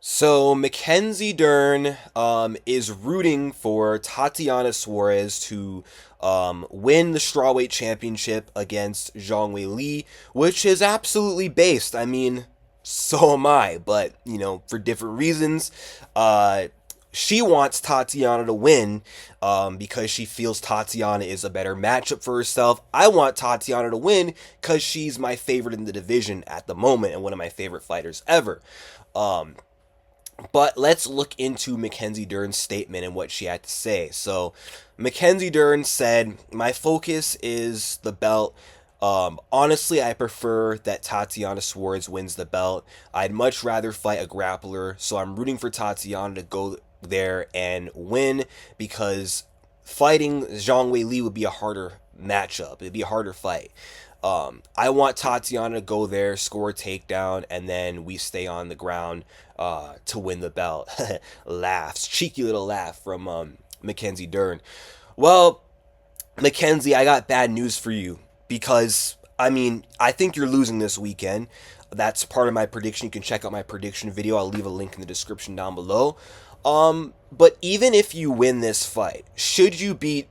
So Mackenzie Dern is rooting for Tatiana Suarez to win the strawweight championship against Zhang Li, which is absolutely based. I mean, so am I, but for different reasons. Uh, she wants Tatiana to win because she feels Tatiana is a better matchup for herself. I want Tatiana to win because she's my favorite in the division at the moment and one of my favorite fighters ever. Um, but let's look into Mackenzie Dern's statement and what she had to say. So, Mackenzie Dern said, "My focus is the belt. Honestly, I prefer that Tatiana Suarez wins the belt. I'd much rather fight a grappler, so I'm rooting for Tatiana to go there and win because fighting Zhang Li would be a harder matchup. It'd be a harder fight. I want Tatiana to go there, score a takedown, and then we stay on the ground to win the belt." Laughs, cheeky little laugh from Mackenzie Dern. Well, Mackenzie, I got bad news for you because I mean I think you're losing this weekend. That's part of my prediction. You can check out my prediction video. I'll leave a link in the description down below. But even if you win this fight, should you beat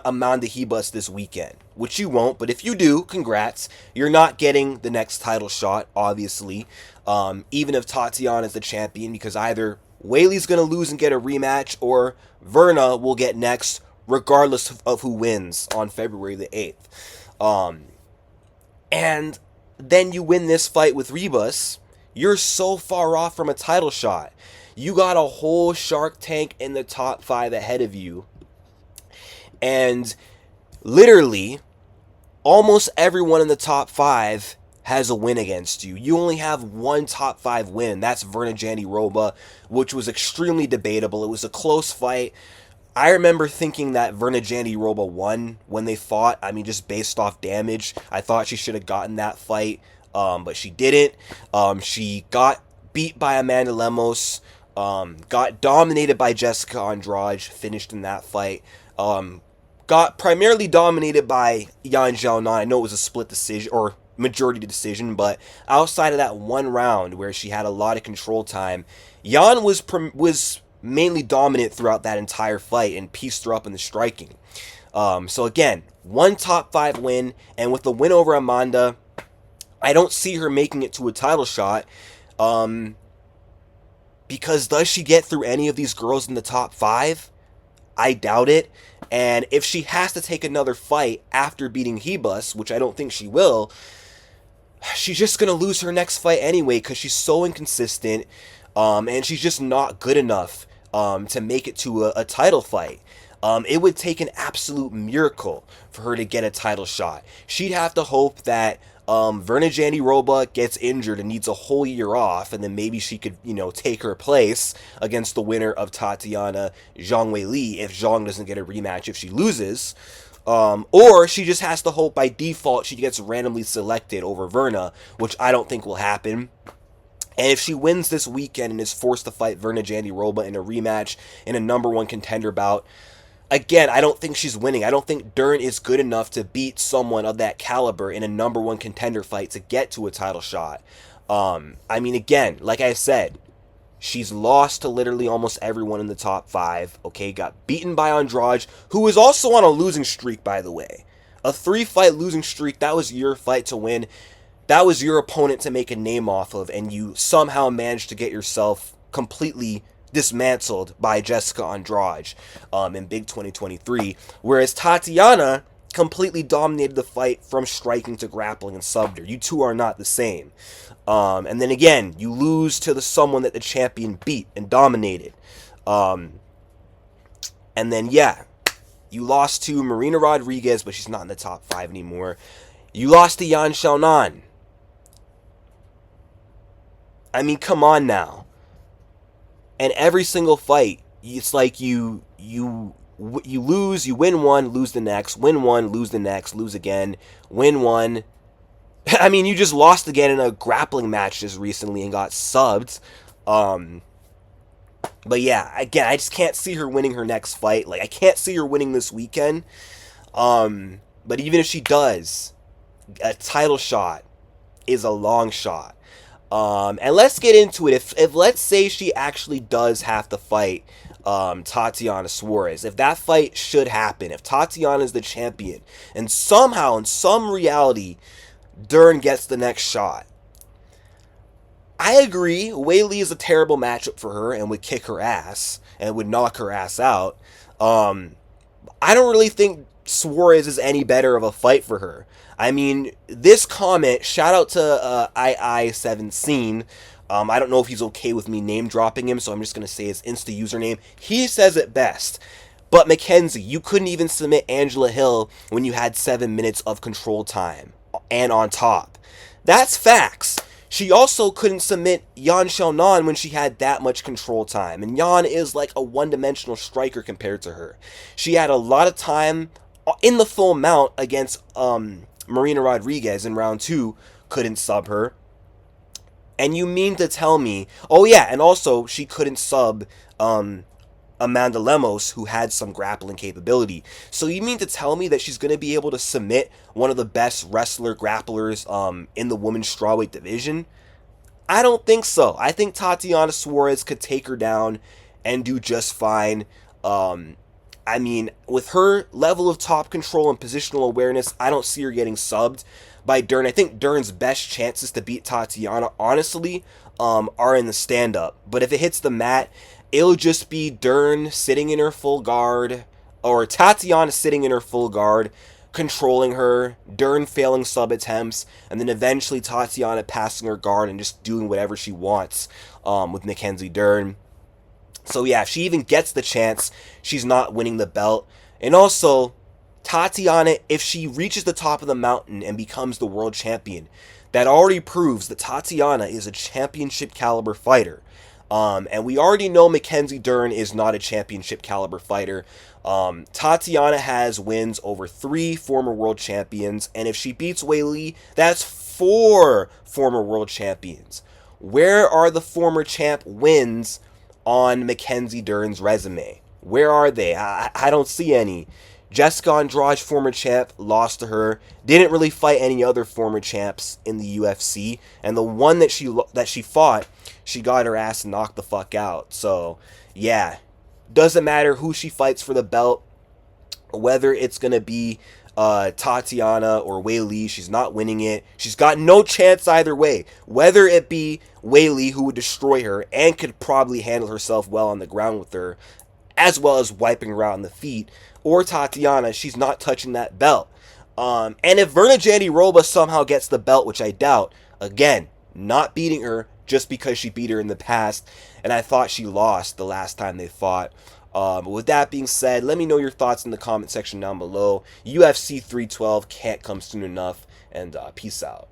Amanda Hebus this weekend, which you won't, but if you do, congrats. You're not getting the next title shot, obviously. Even if Tatiana is the champion, because either Weili's going to lose and get a rematch, or Verna will get next, regardless of who wins on February the 8th. And then you win this fight with Rebus, you're so far off from a title shot. You got a whole Shark Tank in the top 5 ahead of you. And literally, almost everyone in the top 5 has a win against you. You only have one top 5 win. That's Verna Jandiroba, which was extremely debatable. It was a close fight. I remember thinking that Verna Jandiroba won when they fought. I mean, just based off damage. I thought she should have gotten that fight, but she didn't. She got beat by Amanda Lemos, got dominated by Jessica Andrade, finished in that fight. Got primarily dominated by Yan Xiaonan. I know it was a split decision or majority decision, but outside of that one round where she had a lot of control time, Yan was mainly dominant throughout that entire fight and pieced her up in the striking. So again, one top 5 win, and with the win over Amanda, I don't see her making it to a title shot. Because does she get through any of these girls in the top 5? I doubt it. And if she has to take another fight after beating Hebus, which I don't think she will, she's just going to lose her next fight anyway because she's so inconsistent, and she's just not good enough to make it to a title fight. It would take an absolute miracle for her to get a title shot. She'd have to hope that Verna Jandiroba gets injured and needs a whole year off, and then maybe she could, take her place against the winner of Tatiana Zhang Li if Zhang doesn't get a rematch if she loses. Or she just has to hope by default she gets randomly selected over Verna, which I don't think will happen. And if she wins this weekend and is forced to fight Verna Jandiroba in a rematch in a number 1 contender bout, again, I don't think she's winning. I don't think Dern is good enough to beat someone of that caliber in a number 1 contender fight to get to a title shot. I mean, again, like I said, she's lost to literally almost everyone in the top 5. Okay, got beaten by Andrade, who is also on a losing streak, by the way. A 3-fight losing streak. That was your fight to win. That was your opponent to make a name off of, and you somehow managed to get yourself completely dismantled by Jessica Andrade in Big 2023, whereas Tatiana completely dominated the fight from striking to grappling and subbed her. You two are not the same. And then again, you lose to someone that the champion beat and dominated. And then, yeah, you lost to Marina Rodriguez, but she's not in the top 5 anymore. You lost to Yan Xiaonan. I mean, come on now. And every single fight, it's like you lose, you win one, lose the next, win one, lose the next, lose again, win one. I mean, you just lost again in a grappling match just recently and got subbed. But yeah, again, I just can't see her winning her next fight. Like, I can't see her winning this weekend. But even if she does, a title shot is a long shot. And let's get into it. If let's say she actually does have to fight Tatiana Suarez, if that fight should happen, if Tatiana is the champion, and somehow in some reality Dern gets the next shot, I agree. Wei Li is a terrible matchup for her and would kick her ass and would knock her ass out. Um, I don't really think Suarez is any better of a fight for her. I mean, this comment, shout out to II17. I don't know if he's okay with me name dropping him, so I'm just going to say his Insta username. He says it best. But Mackenzie, you couldn't even submit Angela Hill when you had 7 minutes of control time and on top. That's facts. She also couldn't submit Yan Xiaonan when she had that much control time. And Yan is like a one-dimensional striker compared to her. She had a lot of time in the full mount against Marina Rodriguez in round 2. Couldn't sub her. And you mean to tell me... Oh yeah, and also she couldn't sub Amanda Lemos, who had some grappling capability. So you mean to tell me that she's going to be able to submit one of the best wrestler grapplers in the women's strawweight division? I don't think so. I think Tatiana Suarez could take her down and do just fine. I mean, with her level of top control and positional awareness, I don't see her getting subbed by Dern. I think Dern's best chances to beat Tatiana, honestly, are in the stand-up. But if it hits the mat, it'll just be Dern sitting in her full guard, or Tatiana sitting in her full guard, controlling her, Dern failing sub attempts, and then eventually Tatiana passing her guard and just doing whatever she wants with Mackenzie Dern. So yeah, if she even gets the chance, she's not winning the belt. And also, Tatiana, if she reaches the top of the mountain and becomes the world champion, that already proves that Tatiana is a championship caliber fighter. And we already know Mackenzie Dern is not a championship caliber fighter. Tatiana has wins over 3 former world champions, and if she beats Wei Li, that's 4 former world champions. Where are the former champ wins on Mackenzie Dern's resume? Where are they? I don't see any. Jessica Andrade, former champ, lost to her. Didn't really fight any other former champs in the UFC, and the one that she fought, she got her ass knocked the fuck out. So yeah, doesn't matter who she fights for the belt, whether it's gonna be Tatiana or Wei Li, she's not winning it. She's got no chance either way. Whether it be Wei Li, who would destroy her and could probably handle herself well on the ground with her, as well as wiping her out on the feet, or Tatiana, she's not touching that belt. And if Verna Jandiroba somehow gets the belt, which I doubt, again, not beating her just because she beat her in the past, and I thought she lost the last time they fought. But with that being said, let me know your thoughts in the comment section down below. UFC 312 can't come soon enough, and peace out.